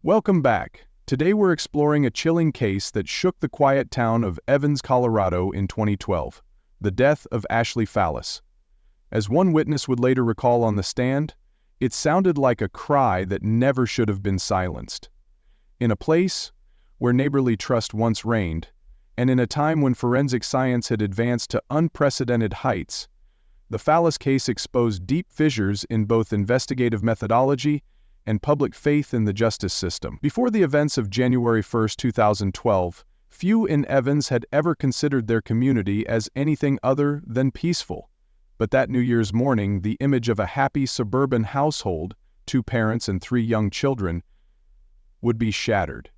Welcome back. Today we're exploring a chilling case that shook the quiet town of Evans, Colorado in 2012, the death of Ashley Fallis. As one witness would later recall on the stand, it sounded like a cry that never should have been silenced. In a place where neighborly trust once reigned, and in a time when forensic science had advanced to unprecedented heights, the Fallis case exposed deep fissures in both investigative methodology and public faith in the justice system. Before the events of January 1, 2012, few in Evans had ever considered their community as anything other than peaceful. But that New Year's morning, the image of a happy suburban household, 2 parents and 3 young children, would be shattered.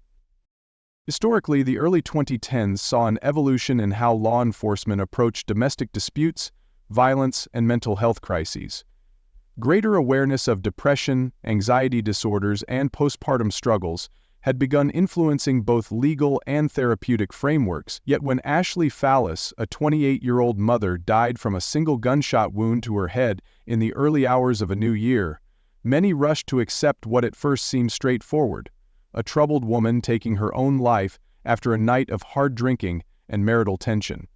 Historically, the early 2010s saw an evolution in how law enforcement approached domestic disputes, violence, and mental health crises. Greater awareness of depression, anxiety disorders, and postpartum struggles had begun influencing both legal and therapeutic frameworks. Yet when Ashley Fallis, a 28-year-old mother, died from a single gunshot wound to her head in the early hours of a new year, many rushed to accept what at first seemed straightforward: a troubled woman taking her own life after a night of hard drinking and marital tension.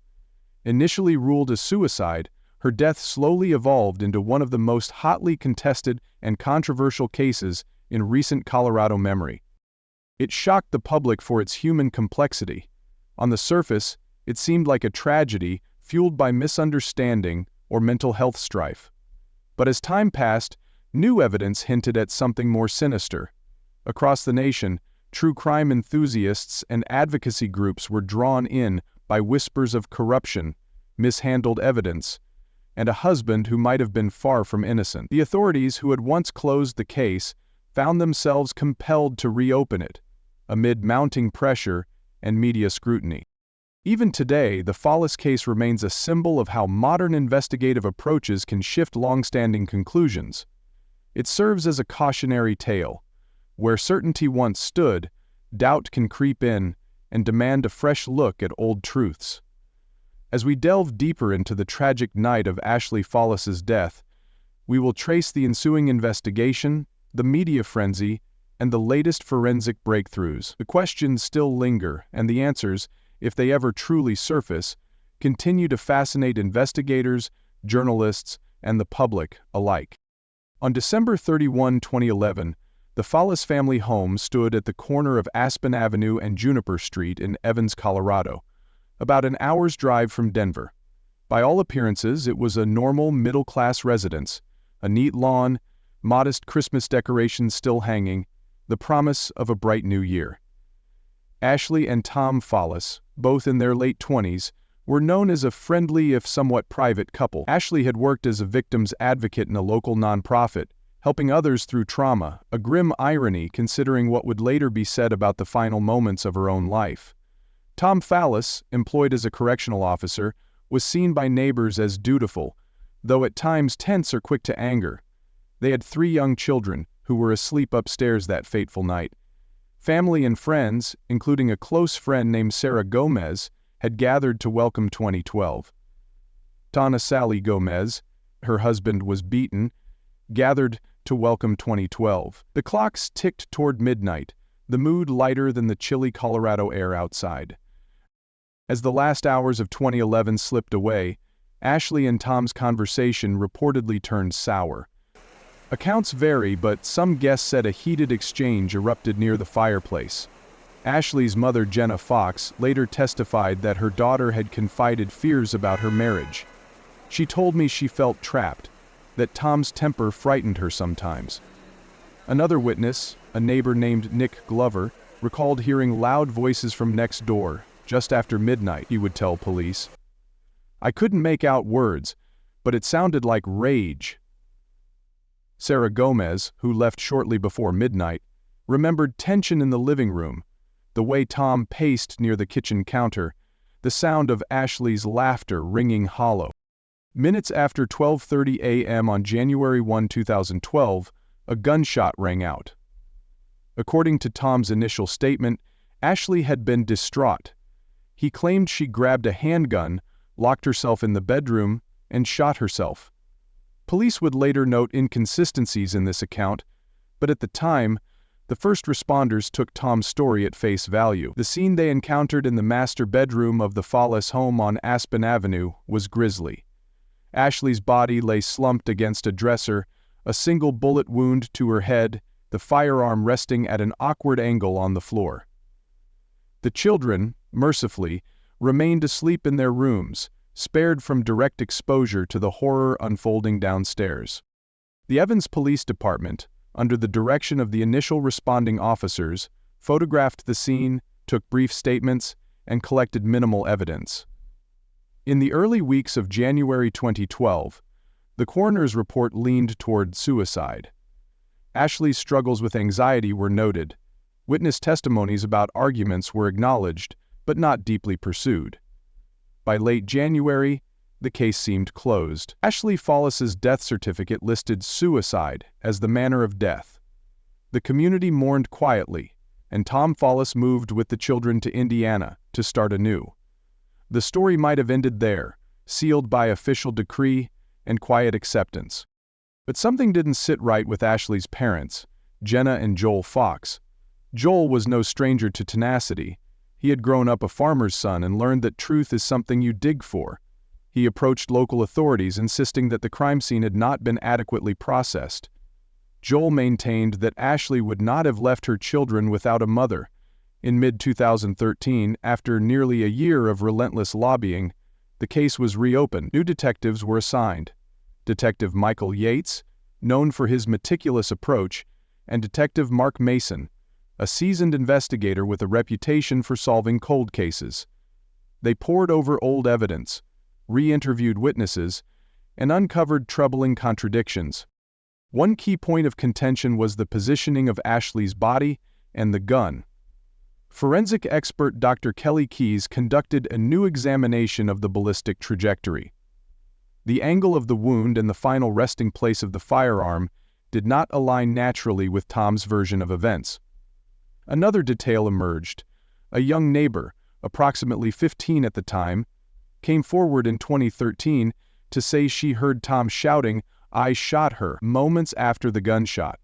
Initially ruled a suicide, her death slowly evolved into one of the most hotly contested and controversial cases in recent Colorado memory. It shocked the public for its human complexity. On the surface, it seemed like a tragedy fueled by misunderstanding or mental health strife. But as time passed, new evidence hinted at something more sinister. Across the nation, true crime enthusiasts and advocacy groups were drawn in by whispers of corruption, mishandled evidence, and a husband who might have been far from innocent. The authorities who had once closed the case found themselves compelled to reopen it, amid mounting pressure and media scrutiny. Even today, the Fallis case remains a symbol of how modern investigative approaches can shift long-standing conclusions. It serves as a cautionary tale. Where certainty once stood, doubt can creep in and demand a fresh look at old truths. As we delve deeper into the tragic night of Ashley Fallis's death, we will trace the ensuing investigation, the media frenzy, and the latest forensic breakthroughs. The questions still linger, and the answers, if they ever truly surface, continue to fascinate investigators, journalists, and the public alike. On December 31, 2011, the Fallis family home stood at the corner of Aspen Avenue and Juniper Street in Evans, Colorado, about an hour's drive from Denver. By all appearances, it was a normal middle-class residence, a neat lawn, modest Christmas decorations still hanging, the promise of a bright new year. Ashley and Tom Fallis, both in their late 20s, were known as a friendly if somewhat private couple. Ashley had worked as a victim's advocate in a local nonprofit, helping others through trauma, a grim irony considering what would later be said about the final moments of her own life. Tom Fallis, employed as a correctional officer, was seen by neighbors as dutiful, though at times tense or quick to anger. They had 3 young children who were asleep upstairs that fateful night. Family and friends, including a close friend named Sarah Gomez, had gathered to welcome 2012. Donna Sally Gomez, her husband was beaten, gathered to welcome 2012. The clocks ticked toward midnight, the mood lighter than the chilly Colorado air outside. As the last hours of 2011 slipped away, Ashley and Tom's conversation reportedly turned sour. Accounts vary, but some guests said a heated exchange erupted near the fireplace. Ashley's mother, Jenna Fox, later testified that her daughter had confided fears about her marriage. She told me she felt trapped, that Tom's temper frightened her sometimes. Another witness, a neighbor named Nick Glover, recalled hearing loud voices from next door, just after midnight, he would tell police. I couldn't make out words, but it sounded like rage. Sarah Gomez, who left shortly before midnight, remembered tension in the living room, the way Tom paced near the kitchen counter, the sound of Ashley's laughter ringing hollow. Minutes after 12:30 a.m. on January 1, 2012, a gunshot rang out. According to Tom's initial statement, Ashley had been distraught. He claimed she grabbed a handgun, locked herself in the bedroom, and shot herself. Police would later note inconsistencies in this account, but at the time, The first responders took Tom's story at face value. The scene they encountered in the master bedroom of the Fallis home on Aspen Avenue was grisly. Ashley's body lay slumped against a dresser, a single bullet wound to her head, the firearm resting at an awkward angle on the floor. The children, mercifully, remained asleep in their rooms, spared from direct exposure to the horror unfolding downstairs. The Evans Police Department, under the direction of the initial responding officers, photographed the scene, took brief statements, and collected minimal evidence. In the early weeks of January 2012, the coroner's report leaned toward suicide. Ashley's struggles with anxiety were noted. Witness testimonies about arguments were acknowledged, but not deeply pursued. By late January, the case seemed closed. Ashley Fallis's death certificate listed suicide as the manner of death. The community mourned quietly, and Tom Fallis moved with the children to Indiana to start anew. The story might have ended there, sealed by official decree and quiet acceptance. But something didn't sit right with Ashley's parents, Jenna and Joel Fox. Joel was no stranger to tenacity. He had grown up a farmer's son and learned that truth is something you dig for. He approached local authorities insisting that the crime scene had not been adequately processed. Joel maintained that Ashley would not have left her children without a mother. In mid-2013, after nearly a year of relentless lobbying, the case was reopened. New detectives were assigned. Detective Michael Yates, known for his meticulous approach, and Detective Mark Mason, a seasoned investigator with a reputation for solving cold cases. They pored over old evidence, re-interviewed witnesses, and uncovered troubling contradictions. One key point of contention was the positioning of Ashley's body and the gun. Forensic expert Dr. Kelly Keyes conducted a new examination of the ballistic trajectory. The angle of the wound and the final resting place of the firearm did not align naturally with Tom's version of events. Another detail emerged. A young neighbor, approximately 15 at the time, came forward in 2013 to say she heard Tom shouting, "I shot her," moments after the gunshot.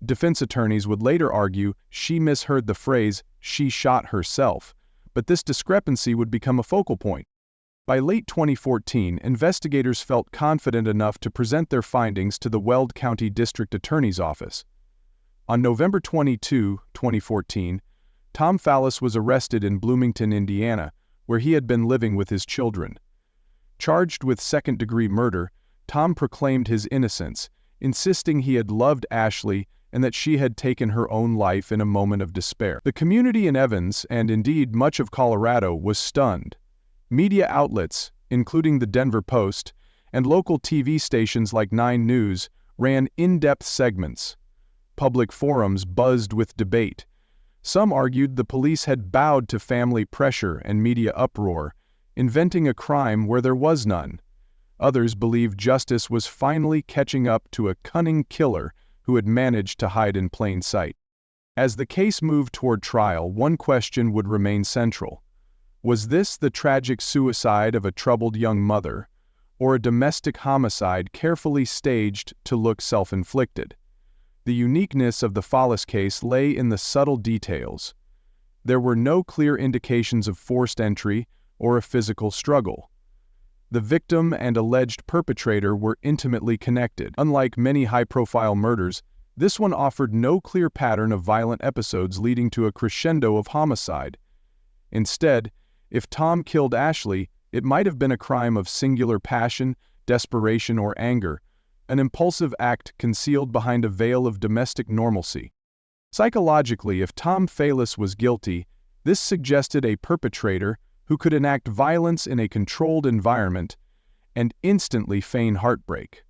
Defense attorneys would later argue she misheard the phrase, "she shot herself," but this discrepancy would become a focal point. By late 2014, investigators felt confident enough to present their findings to the Weld County District Attorney's Office. On November 22, 2014, Tom Fallis was arrested in Bloomington, Indiana, where he had been living with his children. Charged with second-degree murder, Tom proclaimed his innocence, insisting he had loved Ashley and that she had taken her own life in a moment of despair. The community in Evans, and indeed much of Colorado, was stunned. Media outlets, including the Denver Post, and local TV stations like 9 News, ran in-depth segments. Public forums buzzed with debate. Some argued the police had bowed to family pressure and media uproar, inventing a crime where there was none. Others believed justice was finally catching up to a cunning killer who had managed to hide in plain sight. As the case moved toward trial, one question would remain central. Was this the tragic suicide of a troubled young mother, or a domestic homicide carefully staged to look self-inflicted? The uniqueness of the Fallis case lay in the subtle details. There were no clear indications of forced entry or a physical struggle. The victim and alleged perpetrator were intimately connected. Unlike many high-profile murders, this one offered no clear pattern of violent episodes leading to a crescendo of homicide. Instead, if Tom killed Ashley, it might have been a crime of singular passion, desperation, or anger, an impulsive act concealed behind a veil of domestic normalcy. Psychologically, if Tom Fallis was guilty, this suggested a perpetrator who could enact violence in a controlled environment and instantly feign heartbreak.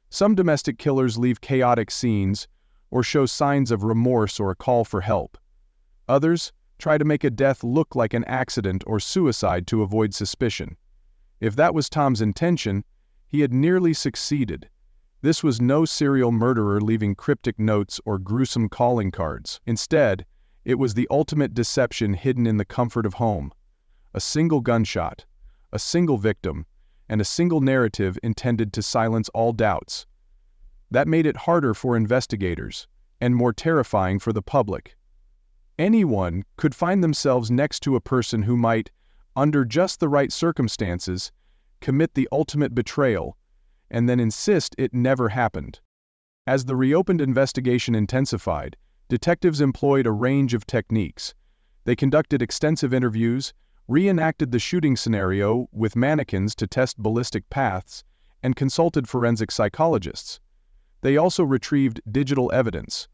Some domestic killers leave chaotic scenes or show signs of remorse or a call for help. Others try to make a death look like an accident or suicide to avoid suspicion. If that was Tom's intention, he had nearly succeeded. This was no serial murderer leaving cryptic notes or gruesome calling cards. Instead, it was the ultimate deception hidden in the comfort of home. A single gunshot, a single victim, and a single narrative intended to silence all doubts. That made it harder for investigators. and more terrifying for the public. Anyone could find themselves next to a person who might, under just the right circumstances, commit the ultimate betrayal, and then insist it never happened. As the reopened investigation intensified, detectives employed a range of techniques. They conducted extensive interviews, reenacted the shooting scenario with mannequins to test ballistic paths, and consulted forensic psychologists. They also retrieved digital evidence,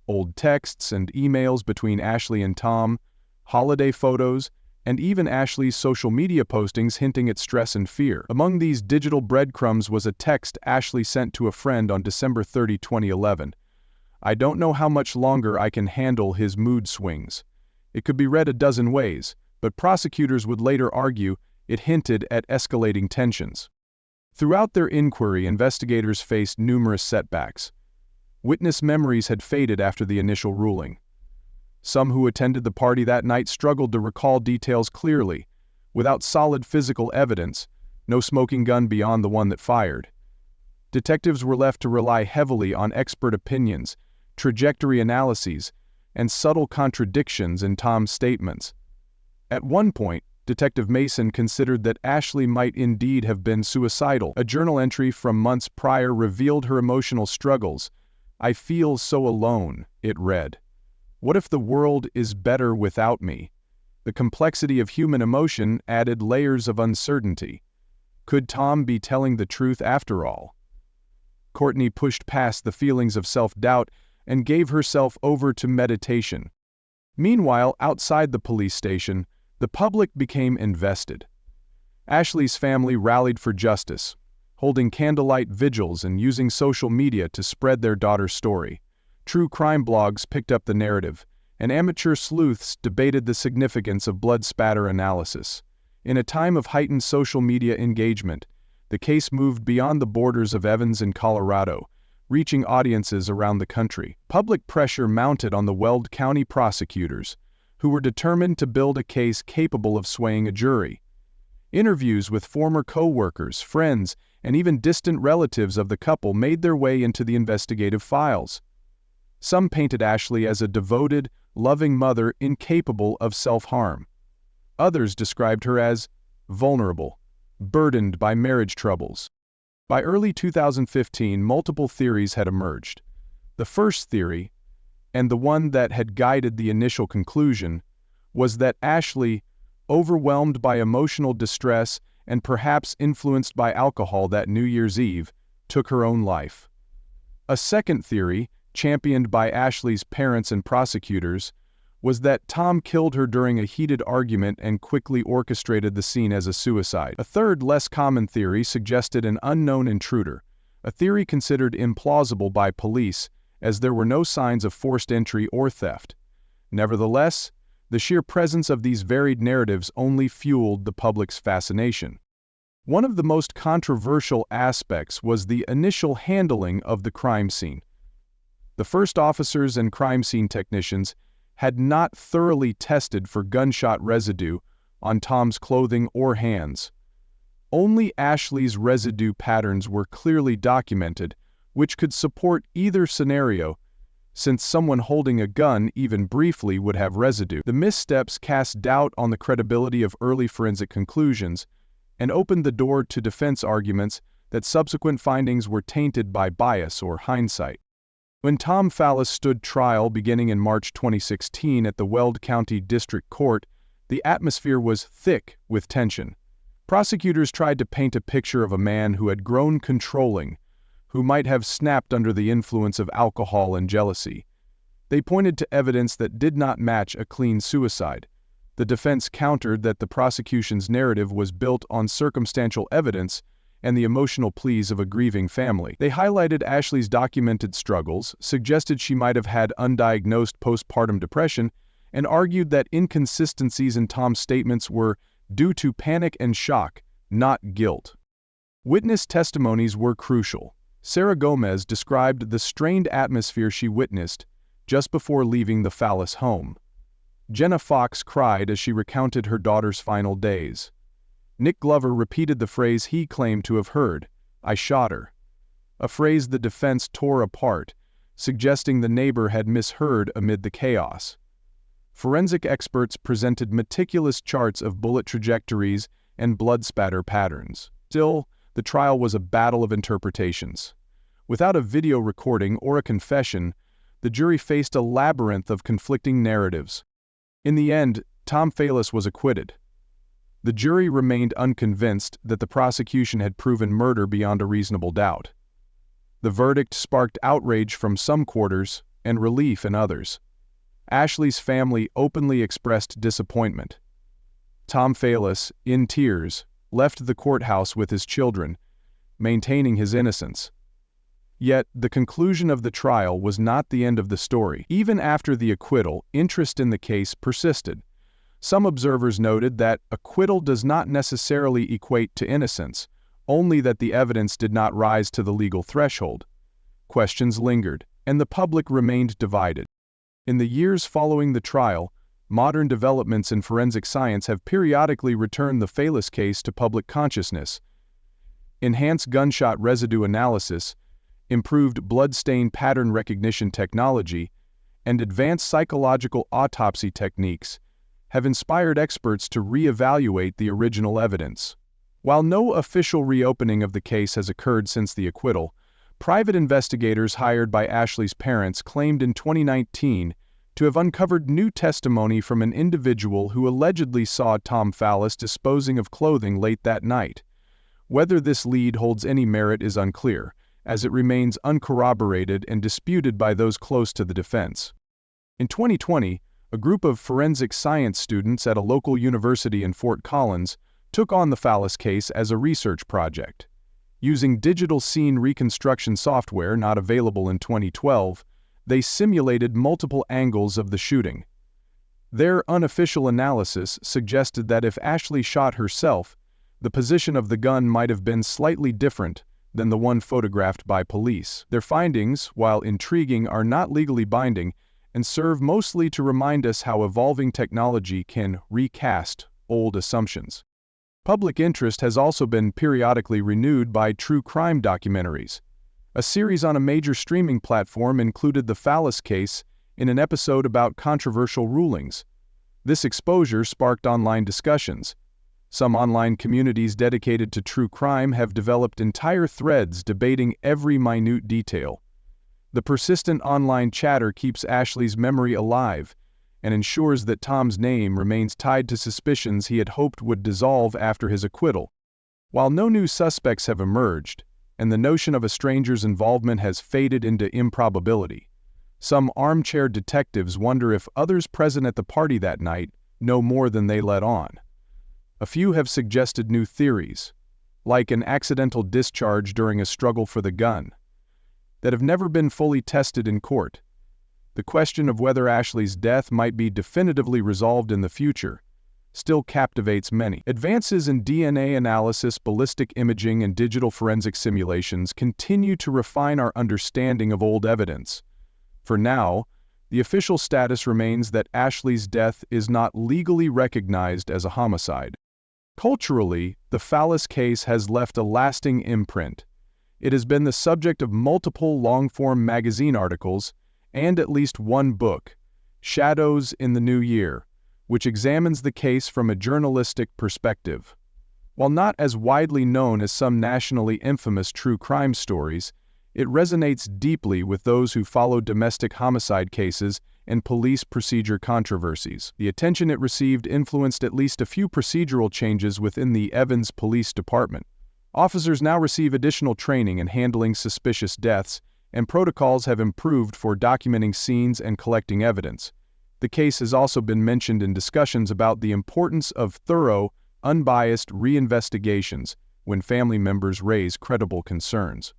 old texts and emails between Ashley and Tom, holiday photos, and even Ashley's social media postings hinting at stress and fear. Among these digital breadcrumbs was a text Ashley sent to a friend on December 30, 2011. "I don't know how much longer I can handle his mood swings." It could be read a dozen ways, but prosecutors would later argue it hinted at escalating tensions. Throughout their inquiry, investigators faced numerous setbacks. Witness memories had faded after the initial ruling. Some who attended the party that night struggled to recall details clearly. Without solid physical evidence, no smoking gun beyond the one that fired. Detectives were left to rely heavily on expert opinions, trajectory analyses, and subtle contradictions in Tom's statements. At one point, Detective Mason considered that Ashley might indeed have been suicidal. A journal entry from months prior revealed her emotional struggles. "I feel so alone," it read. "What if the world is better without me?" The complexity of human emotion added layers of uncertainty. Could Tom be telling the truth after all? Courtney pushed past the feelings of self-doubt and gave herself over to meditation. Meanwhile, outside the police station, the public became invested. Ashley's family rallied for justice, holding candlelight vigils and using social media to spread their daughter's story. True crime blogs picked up the narrative, and amateur sleuths debated the significance of blood spatter analysis. In a time of heightened social media engagement, the case moved beyond the borders of Evans and Colorado, reaching audiences around the country. Public pressure mounted on the Weld County prosecutors, who were determined to build a case capable of swaying a jury. Interviews with former co-workers, friends, and even distant relatives of the couple made their way into the investigative files. Some painted Ashley as a devoted, loving mother incapable of self-harm. Others described her as vulnerable, burdened by marriage troubles. By early 2015, multiple theories had emerged. The first theory, and the one that had guided the initial conclusion, was that Ashley, overwhelmed by emotional distress and perhaps influenced by alcohol that New Year's Eve, took her own life. A second theory, championed by Ashley's parents and prosecutors, was that Tom killed her during a heated argument and quickly orchestrated the scene as a suicide. A third, less common theory suggested an unknown intruder, a theory considered implausible by police as there were no signs of forced entry or theft. Nevertheless, the sheer presence of these varied narratives only fueled the public's fascination. One of the most controversial aspects was the initial handling of the crime scene. The first officers and crime scene technicians had not thoroughly tested for gunshot residue on Tom's clothing or hands. Only Ashley's residue patterns were clearly documented, which could support either scenario, since someone holding a gun even briefly would have residue. The missteps cast doubt on the credibility of early forensic conclusions and opened the door to defense arguments that subsequent findings were tainted by bias or hindsight. When Tom Fallis stood trial beginning in March 2016 at the Weld County District Court, the atmosphere was thick with tension. Prosecutors tried to paint a picture of a man who had grown controlling, who might have snapped under the influence of alcohol and jealousy. They pointed to evidence that did not match a clean suicide. The defense countered that the prosecution's narrative was built on circumstantial evidence and the emotional pleas of a grieving family. They highlighted Ashley's documented struggles, suggested she might have had undiagnosed postpartum depression, and argued that inconsistencies in Tom's statements were due to panic and shock, not guilt. Witness testimonies were crucial. Sarah Gomez described the strained atmosphere she witnessed just before leaving the Fallis home. Jenna Fox cried as she recounted her daughter's final days. Nick Glover repeated the phrase he claimed to have heard, "I shot her," a phrase the defense tore apart, suggesting the neighbor had misheard amid the chaos. Forensic experts presented meticulous charts of bullet trajectories and blood spatter patterns. Still, the trial was a battle of interpretations. Without a video recording or a confession, the jury faced a labyrinth of conflicting narratives. In the end, Tom Fallis was acquitted. The jury remained unconvinced that the prosecution had proven murder beyond a reasonable doubt. The verdict sparked outrage from some quarters and relief in others. Ashley's family openly expressed disappointment. Tom Fallis, in tears, left the courthouse with his children, maintaining his innocence. Yet, the conclusion of the trial was not the end of the story. Even after the acquittal, interest in the case persisted. Some observers noted that acquittal does not necessarily equate to innocence, only that the evidence did not rise to the legal threshold. Questions lingered, and the public remained divided. In the years following the trial, modern developments in forensic science have periodically returned the Fallis case to public consciousness. Enhanced gunshot residue analysis, improved blood-stain pattern recognition technology, and advanced psychological autopsy techniques have inspired experts to re-evaluate the original evidence. While no official reopening of the case has occurred since the acquittal, private investigators hired by Ashley's parents claimed in 2019 to have uncovered new testimony from an individual who allegedly saw Tom Fallis disposing of clothing late that night. Whether this lead holds any merit is unclear, as it remains uncorroborated and disputed by those close to the defense. In 2020, a group of forensic science students at a local university in Fort Collins took on the Fallis case as a research project. Using digital scene reconstruction software not available in 2012, they simulated multiple angles of the shooting. Their unofficial analysis suggested that if Ashley shot herself, the position of the gun might have been slightly different than the one photographed by police. Their findings, while intriguing, are not legally binding and serve mostly to remind us how evolving technology can recast old assumptions. Public interest has also been periodically renewed by true crime documentaries. A series on a major streaming platform included the Fallis case in an episode about controversial rulings. This exposure sparked online discussions. Some online communities dedicated to true crime have developed entire threads debating every minute detail. The persistent online chatter keeps Ashley's memory alive and ensures that Tom's name remains tied to suspicions he had hoped would dissolve after his acquittal. While no new suspects have emerged, and the notion of a stranger's involvement has faded into improbability, some armchair detectives wonder if others present at the party that night know more than they let on. A few have suggested new theories, like an accidental discharge during a struggle for the gun, that have never been fully tested in court. The question of whether Ashley's death might be definitively resolved in the future still captivates many. Advances in DNA analysis, ballistic imaging, and digital forensic simulations continue to refine our understanding of old evidence. For now, the official status remains that Ashley's death is not legally recognized as a homicide. Culturally, the Fallis case has left a lasting imprint. It has been the subject of multiple long-form magazine articles and at least one book, Shadows in the New Year, which examines the case from a journalistic perspective. While not as widely known as some nationally infamous true crime stories, it resonates deeply with those who follow domestic homicide cases and police procedure controversies. The attention it received influenced at least a few procedural changes within the Evans Police Department. Officers now receive additional training in handling suspicious deaths, and protocols have improved for documenting scenes and collecting evidence. The case has also been mentioned in discussions about the importance of thorough, unbiased reinvestigations when family members raise credible concerns.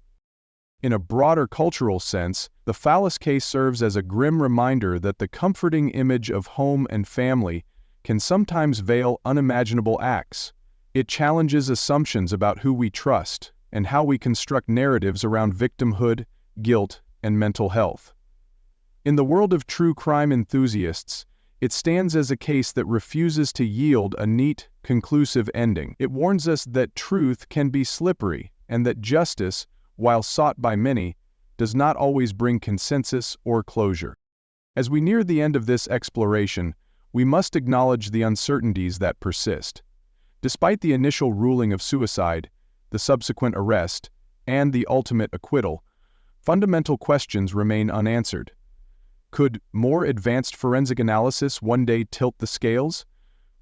In a broader cultural sense, the Fallis case serves as a grim reminder that the comforting image of home and family can sometimes veil unimaginable acts. It challenges assumptions about who we trust and how we construct narratives around victimhood, guilt, and mental health. In the world of true crime enthusiasts, it stands as a case that refuses to yield a neat, conclusive ending. It warns us that truth can be slippery and that justice, while sought by many, does not always bring consensus or closure. As we near the end of this exploration, we must acknowledge the uncertainties that persist. Despite the initial ruling of suicide, the subsequent arrest, and the ultimate acquittal, fundamental questions remain unanswered. Could more advanced forensic analysis one day tilt the scales?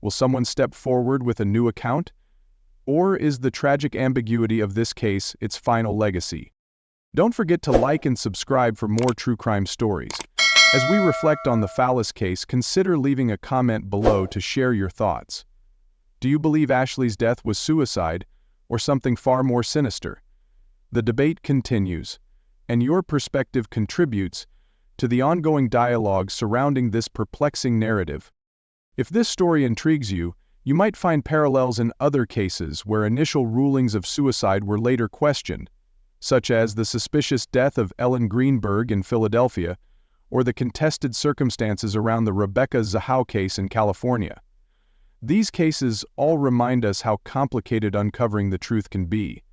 Will someone step forward with a new account? Or is the tragic ambiguity of this case its final legacy? Don't forget to like and subscribe for more true crime stories. As we reflect on the Fallis case, consider leaving a comment below to share your thoughts. Do you believe Ashley's death was suicide or something far more sinister? The debate continues, and your perspective contributes to the ongoing dialogue surrounding this perplexing narrative. If this story intrigues you, you might find parallels in other cases where initial rulings of suicide were later questioned, such as the suspicious death of Ellen Greenberg in Philadelphia or the contested circumstances around the Rebecca Zahau case in California. These cases all remind us how complicated uncovering the truth can be,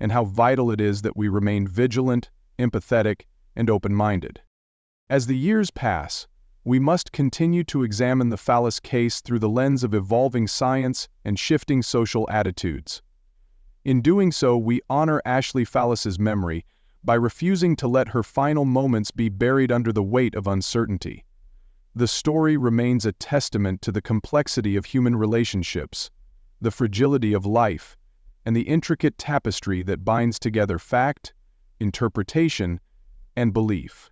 and how vital it is that we remain vigilant, empathetic, and open-minded. As the years pass, we must continue to examine the Fallis case through the lens of evolving science and shifting social attitudes. In doing so, we honor Ashley Fallis's memory by refusing to let her final moments be buried under the weight of uncertainty. The story remains a testament to the complexity of human relationships, the fragility of life, and the intricate tapestry that binds together fact, interpretation, and belief.